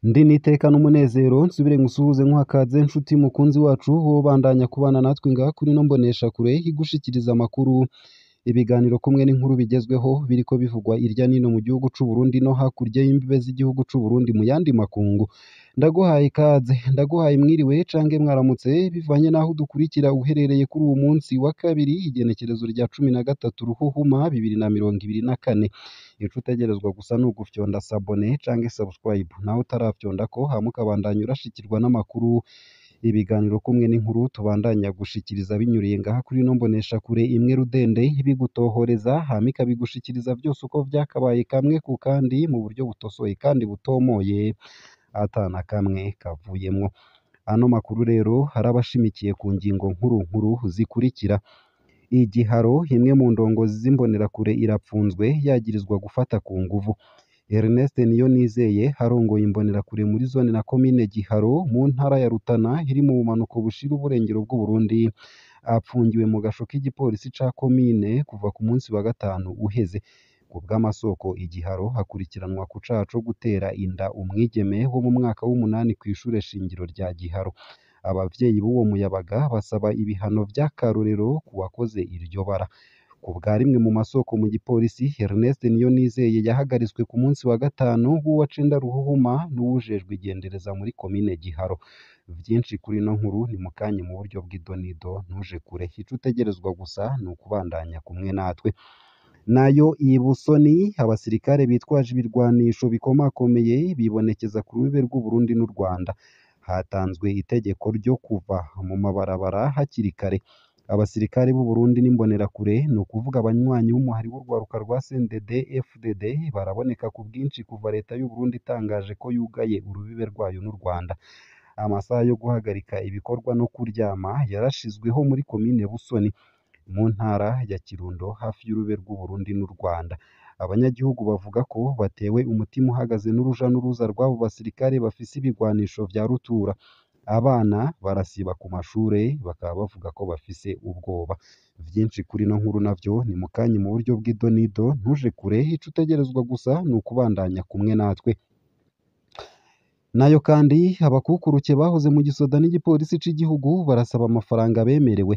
Ndi n'iteka n'umunezero nsubire ngusuhuze nkwakaze nshuti mukunzi wacu wobandanya kubana natwe ngaha kuri ino mboneshakure igushikiriza amakuru, ibiganiro kumwe n'inkuru bigezweho biriko bivugwa irya nino mu gihugu c'u Burundi no hakurya y'imbibe z'igihugu c'u Burundi mu yandi makungu. Ndaguhaye ikaze, ndaguhaye mwiriwe cange mwaramutse bivanye n'aho udukurikira uherereye kuri uwu munsi wa kabiri igenekerezo rya 13 Ruhuhuma 2024. Ico utegerezwa gusa ni ugufyonda sabone canke subscribe nawe utarafyondako hama ukabandanya urashikirwa n'amakuru, ibiganiro kumwe n'inkuru tubandanya gushikiriza binyuriye ngaha kuri ino mboneshakure imwe rudende bigutohoreza hama ikabigushikiriza vyose uko vyakabaye kamwe ku kandi mu buryo butosoye kandi butomoye atana kamwe kavuyemwo. Ano makuru rero harabashimikiye ku ngingo nkuru nkuru zikurikira: igiharo, imwe mu ndongozi z'imbonerakure irapfunzwe yagirizwa gufata ku nguvu. Ernest Niyonizeye arongoye imbonerakure muri zone na komine Giharo mu ntara ya Rutana iri mu bumanuko bushira uburengero bw'u Burundi, apfungiwe mu gasho k'igipolisi ca komine kuva ku munsi wa gatanu uheze. Ku bw'amasoko Igiharo hakurikiranwa ku caha co gutera inda umwigeme wo mu mwaka w'umunani kw'ishure shingiro rya Giharo. Abavyeyi b'uwo muyabaga basaba ibihano vy'akarorero ku wakoze iryo bara. Ku bwa rimwe mu masoko mu gipolisi, Ernest Niyonizeye yahagaritswe ku munsi wa gatanu w'uwa cenda Ruhuhuma n'uwujejwe igendereza muri komine Giharo. Vyinshi kuri ino nkuru ni mukanye mu buryo bw'idonido, ntuje kure. Ico utegerezwa gusa ni ukubandanya kumwe natwe. Nayo i Busoni abasirikare bitwaje ibirwanisho bikomakomeye bibonekeza ku rubibe rw'u Burundi n'u Rwanda. Hatanzwe itegeko ryo kuva mu mabarabara hakiri kare. Abasirikare b'u Burundi n'imbonerakure ni ukuvuga abanywanyi b'umuhari w'urwaruka rwa CNDD FDD baraboneka ku bwinshi kuva leta y'u Burundi itangaje ko yugaye urubibe rwayo n'u Rwanda. Amasaha yo guhagarika ibikorwa no kuryama yarashizweho muri komine Busoni mu ntara ya Kirundo hafi y'urubibe rw'u Burundi n'u Rwanda. Abanyagihugu bavuga ko batewe umutima uhagaze n'uruja n'uruza rw'abo basirikare bafise ibigwanisho vya rutura. Abana barasiba ku mashure bakaba bavuga ko bafise ubwoba. Vyinshi kuri ino nkuru navyo ni mukanye mu buryo bw'idonido, ntuje kure. Ico utegerezwa gusa ni ukubandanya kumwe natwe. Nayo kandi abakukuruke bahoze mu gisoda n'igipolisi c'igihugu barasaba amafaranga bemerewe.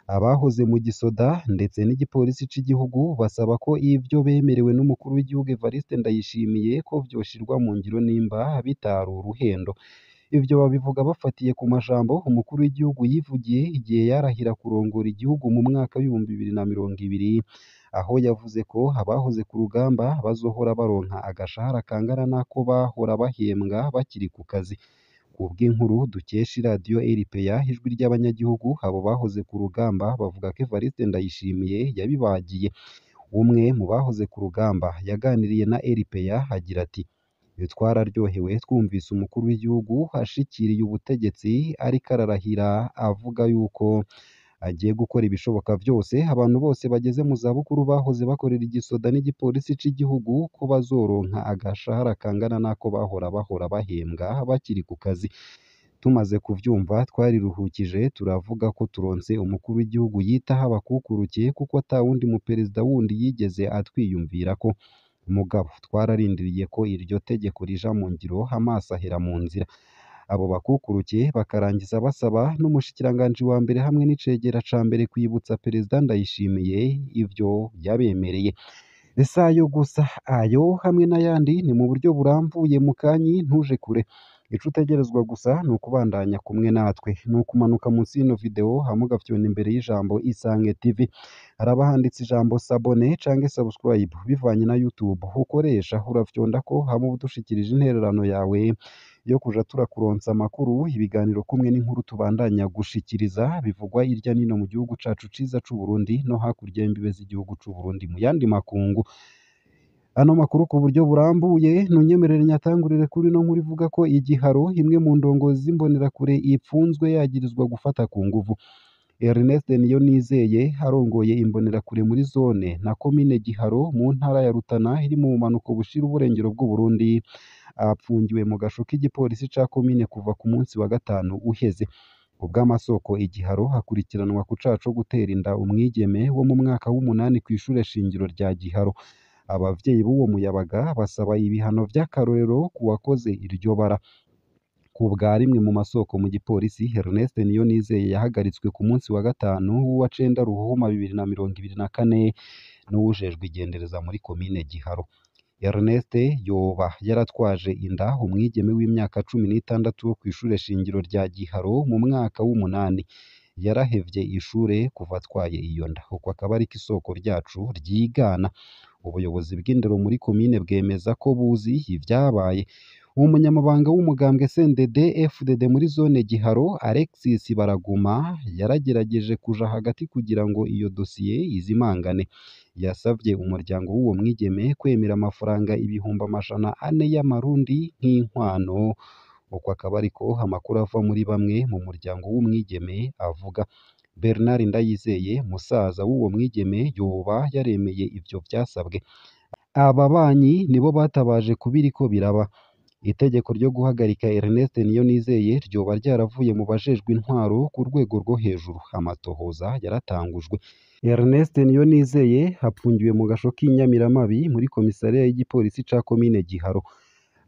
Abahoze mu gisoda ndetse n'igipolisi c'igihugu basaba ko ivyo bemerewe n'umukuru w'igihugu Evariste Ndayishimiye ko vyoshirwa mu ngiro nimba bitari uruhendo. Ivyo babivuga bafatiye ku majambo umukuru w'igihugu yivugiye igihe yarahira kurongora igihugu mu mwaka w'ibihumbi 2020, aho yavuze ko abahoze ku rugamba bazohora baronka agashahara kangana n'ako bahora bahembwa bakiri ku kazi. Ku bw'inkuru dukesha iradiyo RPA ijwi ry'abanyagihugu, abo bahoze ku rugamba bavuga ko Evariste Ndayishimiye yabibagiye. Umwe mu bahoze ku rugamba yaganiriye na RPA agira ati: twararyohewe twumvise umukuru w'igihugu ashikiriye ubutegetsi ariko ararahira avuga yuko agiye gukora ibishoboka vyose abantu bose bageze mu zabukuru bahoze bakorera igisoda n'igipolisi c'igihugu ko bazoronka agashahara kangana n'ako bahora bahembwa bakiri ku kazi. Tumaze kuvyumva twariruhukije turavuga ko turonse umukuru w'igihugu yitaho abakukuruke kuko ata wundi mu perezida wundi yigeze atwiyumvirako. Mugabo twararindiriye ko iryo tegeko rija mu ngiro amaso ahera mu nzira. Abo bakukuruke bakarangiza basaba n'umushikiranganji wa mbere hamwe n'icegera ca mbere kwibutsa perezida Ndayishimiye ivyo yabemereye. Ese ayo gusa? Ayo hamwe n'ayandi ni mu buryo buramvuye mukanyi, ntuje kure. Ico utegerezwa gusa ni ukubandanya kumwe natwe, ni ukumanuka munsi y'ino video hama ugafyona imbere y'ijambo Isange TV. Haraba handitse ijambo sabone canke subscribe bivanye na YouTube ukoresha, urafyondako hama uba udushikirije intererano yawe yo kuja turakuronsa amakuru, ibiganiro kumwe n'inkuru tubandanya gushikiriza bivugwa irya nino mu gihugu cacu ciza c'u Burundi no hakurya y'imbibe z'igihugu c'u Burundi mu yandi makungu. Ano makuru ku buryo burambuye nunyemerere nyatangurire kuri no nkuru ivuga ko Igiharo, imwe mu ndongozi z'imbonerakure ipfunzwe yagirizwa gufata ku nguvu. Ernest Niyonizeye arongoye imbonerakure muri zone na komine Giharo mu ntara ya Rutana iri mu bumanuko bushira uburengero bw'u Burundi, apfungiwe mu gasho k'igipolisi ca komine kuva ku munsi wa gatanu uheze. Ku bw'amasoko Igiharo hakurikiranwa ku caha co gutera inda umwigeme wo mu mwaka w'umunani kw'ishure shingiro rya Giharo. abavyeyi b'uwo muyabaga basaba ibihano vy'akarorero ku wakoze iryo bara. Ku bwa rimwe mu masoko mu gipolisi, Ernest Niyonizeye yahagaritswe ku munsi wa gatanu w'uwa cenda Ruhuhuma 2024 n'uwujejwe igendereza muri komine Giharo. Ernest yoba yaratwaje inda umwigeme w'imyaka 16 wo kw'ishure shingiro rya Giharo mu mwaka w'umunani. Yarahevye ishure kuva atwaye iyo nda. Uko akaba ariko isoko ryacu ryigana. Ubuyobozi bw'indero muri komine bwemeza ko buzi ivyabaye. Umunyamabanga w'umugambwe CNDD FDD muri zone Giharo, Alexis Baraguma, yaragerageje kuja hagati kugira ngo iyo dosiye izimangane. Yasavye umuryango w'uwo mwigeme kwemera amafaranga ibihumbi 400 y'amarundi nk'inkwano. Uko akaba ariko amakuru ava muri bamwe mu muryango w'umwigeme avuga. Bernard Ndayizeye, musaza w'uwo mwigeme, yoba yaremeye ivyo vyasabwe. Aba banyi nibo batabaje kubiriko biraba. Itegeko ryo guhagarika Ernest Niyonizeye ryoba ryaravuye mu bajejwe intwaro ku rwego rwo hejuru. Amatohoza yaratangujwe. Ernest Niyonizeye apfungiwe mu gasho k'Inyamiramabi muri komisariya y'igipolisi ca komine Giharo.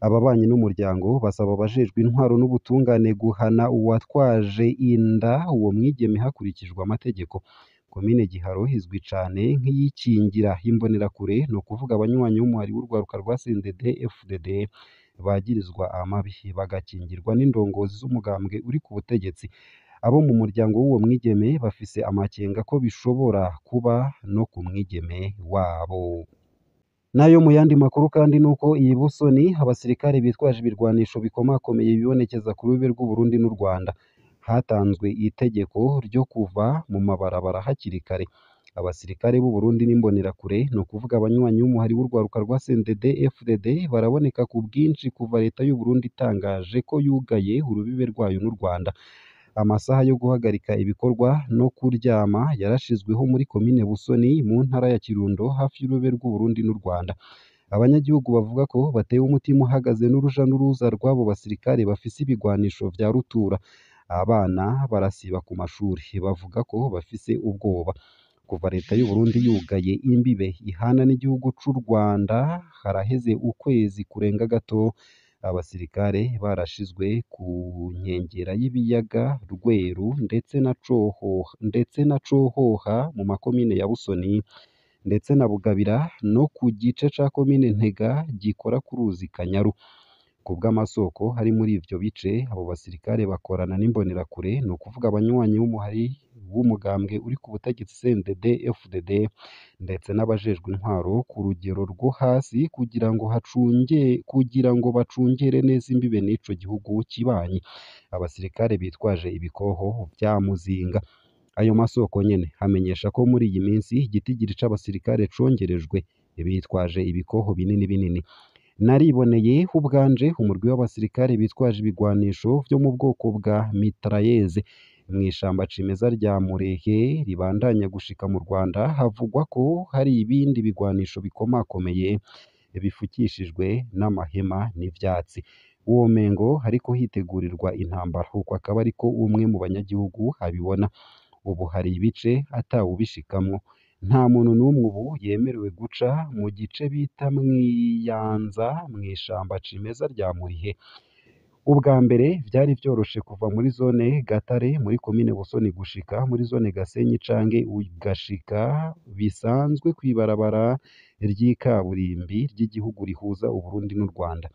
Ababanyi n'umuryango basaba abajejwe intwaro n'ubutungane guhana uwatwaje inda uwo mwigeme hakurikijwe amategeko. Komine Giharo izwi cane nk'iyikingira imbonerakure, no kuvuga abanywanyi b'umuhari w'urwaruka rwa CNDD FDD bagirizwa amabi bagakingirwa n'indongozi z'umugambwe uri ku butegetsi. Abo mu muryango w'uwo mwigeme bafise amakenga ko bishobora kuba no ku mwigeme wabo. Nayo mu yandi makuru kandi nuko iyi Busoni abasirikare bitwaje ibirwanisho bikomakomeye bibonekeza ku rubibe rw'u Burundi n'u Rwanda. Hatanzwe itegeko ryo kuva mu mabarabara hakiri kare. Abasirikare b'u Burundi n'imbonerakure, no kuvuga abanywanyi b'umuhari w'urwaruka rwa CNDD FDD, baraboneka ku bwinshi kuva leta y'u Burundi itangaje ko yugaye urubibe rwayo n'u Rwanda. Amasaha yo guhagarika ibikorwa no kuryama yarashizweho muri komine Busoni mu ntara ya Kirundo hafi y'urubibe rw'u Burundi n'u Rwanda. Abanyagihugu bavuga ko batewe umutima uhagaze n'uruja n'uruza rw'abo basirikare bafise ibigwanisho vya rutura. Abana barasiba ku mashuri, bavuga ko bafise ubwoba. Kuva leta y'u Burundi yugaye imbibe ihana n'igihugu c'u Rwanda haraheze ukwezi kurenga gato, abasirikare barashizwe ku nkengera y'ibiyaga Rweru ndetse na Cohoha mu makomine ya Busoni ndetse na Bugabira, no ku gice ca komine Ntega gikora ku ruzi Kanyaru. Ku bw'amasoko hari muri ivyo bice, abo basirikare bakorana n'imbonerakure, ni ukuvuga abanywanyi b'umuhari w'umugambwe uri ku butegetsi CNDD FDD ndetse n'abajejwe intwaro ku rugero rwo hasi kugira ngo bacungere neza imbibe n'ico gihugu kibanyi. Abasirikare bitwaje ibikoho vya muzinga. Ayo masoko nyene amenyesha ko muri iyi minsi igitigiri c'abasirikare congerejwe, bitwaje ibikoho binini binini. Nariboneye ubwanje umurwi w'abasirikare bitwaje ibigwanisho vyo mu bwoko bwa mitrailleuses mw'ishamba cimeza rya Murehe ribandanya gushika mu Rwanda. Havugwa ko hari ibindi bigwanisho bikomakomeye bifukishijwe n'amahema n'ivyatsi. Uwo mengo hariko hitegurirwa intambara. Uko akaba ariko umwe mu banyagihugu abibona. Ubu hari ibice atawubishikamwo. Nta muntu n'umwe ubu yemerewe guca mu gice bita Mwiyanza mw'ishamba cimeza rya Murihe. Ubwa mbere vyari vyoroshe kuva muri zone Gatare muri komine Busoni gushika muri zone Gasenyi canke ugashika bisanzwe kw'ibarabara ry'ikaburimbi ry'igihugu rihuza u Burundi n'u Rwanda.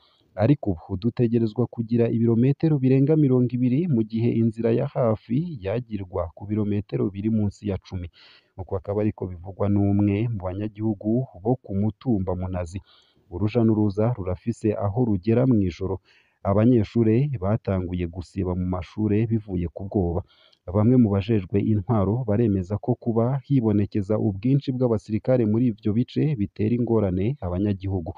Ariko ubu dutegerezwa kugira ibirometero birenga 20 mu gihe inzira ya hafi yagirwa ku birometero biri munsi ya 10. Uko akaba ariko bivugwa n'umwe mu banyagihugu bo ku mutumba Munazi. Uruja n'uruza rurafise aho rugera mw'ijoro. Abanyeshure batanguye gusiba mu mashure bivuye ku bwoba. Bamwe mu bajejwe intwaro baremeza ko kuba hibonekeza ubwinshi bw'abasirikare muri ivyo bice bitera ingorane abanyagihugu.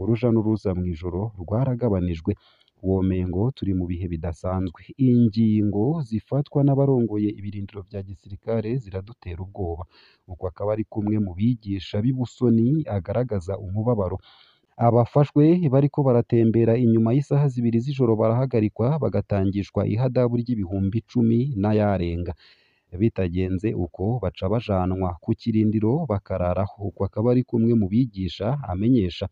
Uruja n'uruza mw'ijoro rwaragabanijwe. Womengo turi mu bihe bidasanzwe. Ingingo zifatwa n'abarongoye ibirindiro vya gisirikare ziradutera ubwoba. Uko akaba ari kumwe mu bigisha b'i Busoni agaragaza umubabaro. Abafashwe bariko baratembera inyuma y'isaha 2 z'ijoro barahagarikwa bagatangishwa ihadabu ry'ibihumbi 10 n'ayarenga. bitagenze uko baca bajanwa ku kirindiro bakararaho uko akaba ari kumwe mu bigisha amenyesha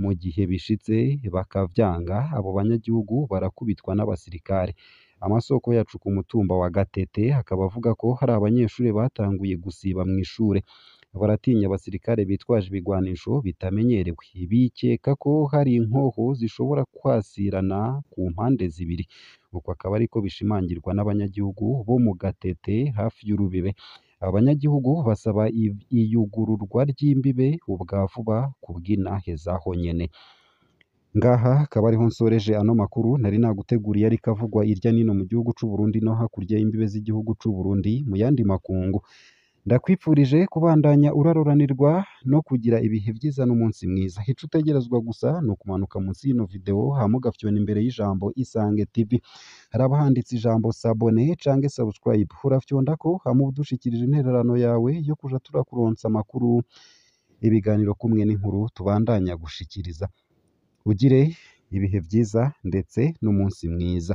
mu gihe bishitse bakavyanga abo banyagihugu barakubitwa n'abasirikare amasoko yacu ku mutumba wa Gatete akaba avuga ko hari abanyeshuri batanguye gusiba mu ishure baratinya abasirikare bitwaje ibigwanisho bitamenyerewe bikeka ko hari inkoho zishobora kwasirana ku mpande zibiri uko akaba ariko bishimangirwa n'abanyagihugu bo mu Gatete hafi y'urubibe abanyagihugu basaba iyugururwa ry'imbibe ubwa vuba kubw'inahe zaho nyene ngaha akaba ariho nsoreje ano makuru nari naguteguriye ariko avugwa irya nino mu gihugu c'u Burundi no hakurya y'imbibe z'igihugu c'u Burundi mu yandi makungu ndakwipfurije kubandanya uraroranirwa no kugira ibihe vyiza n'umunsi mwiza ico utegerezwa gusa ni ukumanuka munsi y'ino video hama ugafyona imbere y'ijambo Isange TV haraba handitse ijambo sabone canke subscribe urafyondako hama udushikirije intererano yawe yo kuja turakuronsa amakuru ibiganiro kumwe n'inkuru tubandanya gushikiriza ugire ibihe vyiza ndetse n'umunsi mwiza